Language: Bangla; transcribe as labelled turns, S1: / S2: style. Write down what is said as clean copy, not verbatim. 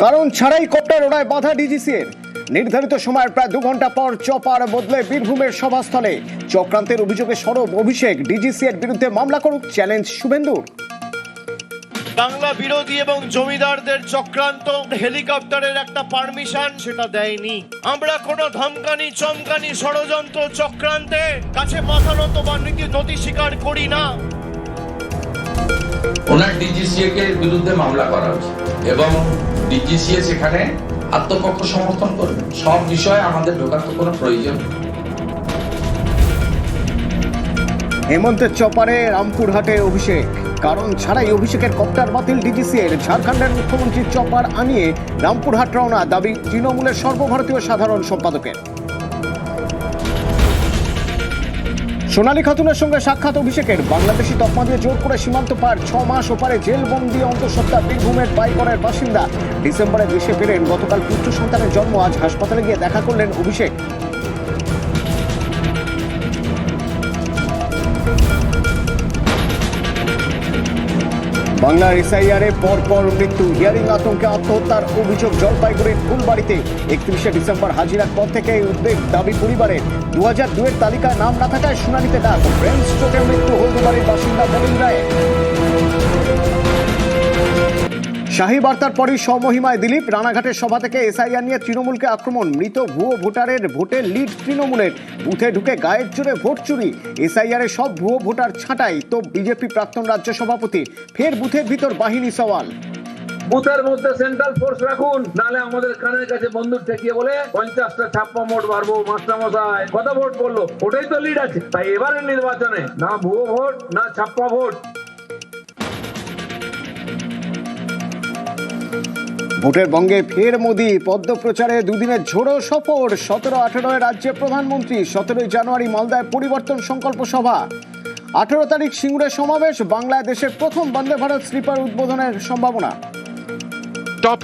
S1: কারণ ছাড়াই কপ্টার ওড়ায় বাধা ডিজিসিএর। নির্ধারিত সময়ের প্রায় 2 ঘন্টা পর চপার বদলে বীরভূমের সভাস্থলে। চক্রান্তের অভিযোগে সরব অভিষেক, ডিজিসিএর বিরুদ্ধে মামলা করুক চ্যালেঞ্জ শুভেন্দুর।
S2: বাংলা বিরোধী এবং জমিদারদের চক্রান্ত, হেলিকপ্টারের একটা পারমিশন সেটা দেয়নি। আমরা কোনো ধমকানি চমকানি ষড়যন্ত্র চক্রান্তে কাছে মাথা নত বা নতি স্বীকার করি না।
S3: ওনার ডিজিসিএ কে বিরুদ্ধে মামলা করা হয়েছে এবং ডিজিসিএ সেখানে আত্মপক্ষ সমর্থন করবে। সব বিষয়ে আমাদের ঢোকার তো কোনো প্রয়োজন নেই।
S1: হেমন্তের চপারে রামপুরহাটে অভিষেক, কারণ ছাড়াই অভিষেকের কপ্টার বাতিল ডিজিসিএর। ঝাড়খণ্ডের মুখ্যমন্ত্রীর চপার আনিয়ে রামপুরহাট রওনা, দাবি তৃণমূলের সর্বভারতীয় সাধারণ সম্পাদকের। সোনালী খাতুনের সঙ্গে সাক্ষাৎ অভিষেকের। বাংলাদেশি তকমা দিয়ে জোর করে সীমান্ত পার, 6 মাস ওপারে জেলবন্দি অন্তঃসত্ত্বা বীরভূমের পাইকরের বাসিন্দা। ডিসেম্বরে দেশে ফেরেন, গতকাল পুত্র সন্তানের জন্ম। আজ হাসপাতালে গিয়ে দেখা করলেন অভিষেক। বাংলার এসআইআরে পরপর মৃত্যু, হিয়ারিং আতঙ্কে আত্মহত্যার অভিযোগ জলপাইগুড়ির ফুলবাড়িতে। 31শে ডিসেম্বর হাজিরার পর থেকে উদ্বেগ, দাবি পরিবারের। 2002-এর তালিকায় নাম না থাকায় শুনানিতে ডাক। ব্রেন স্ট্রোকে মৃত্যু হলদিবাড়ির বাসিন্দা মলিন রায়। শাহী বার্তার পরই স্বমহিমায় দিলীপ। রানাঘাটের সভা থেকে এসআইআর নিয়ে তৃণমূলকে আক্রমণ। মৃত ভুয়ো ভোটারের ভোটের লিড তৃণমূলের। বুথে ঢুকে গায়ের জোরে ভোট চুরি। এসআইআর সব ভুয়ো ভোটার ছাঁটাই তো বিজেপি প্রাক্তন রাজ্য সভাপতি। ফের বুথের ভিতর বাহিনী সওয়াল।
S4: বুথের মধ্যে সেন্ট্রাল ফোর্স রাখুন, নালে আমাদের কানের কাছে বন্দুক ঠেকিয়ে বলে 50টা ছাপ্পা মোট মারবো। মাস্টারমশাই কত ভোট পড়লো? ওটাই তো লিড আছে। তাই এবারের নির্বাচনে না ভুয়ো ভোট না ছাপ্পা ভোট।
S1: ভোটের বঙ্গে ফের মোদি। পদ্ম প্রচারে দুদিনের ঝোড়ো সফর। 17-18 রাজ্যে প্রধানমন্ত্রী। 17 জানুয়ারি মালদায় পরিবর্তন সংকল্প সভা। 18 তারিখ সিঙ্গুরে সমাবেশ। বাংলাদেশের প্রথম বন্দে ভারত স্লিপার উদ্বোধনের সম্ভাবনা।
S5: টপ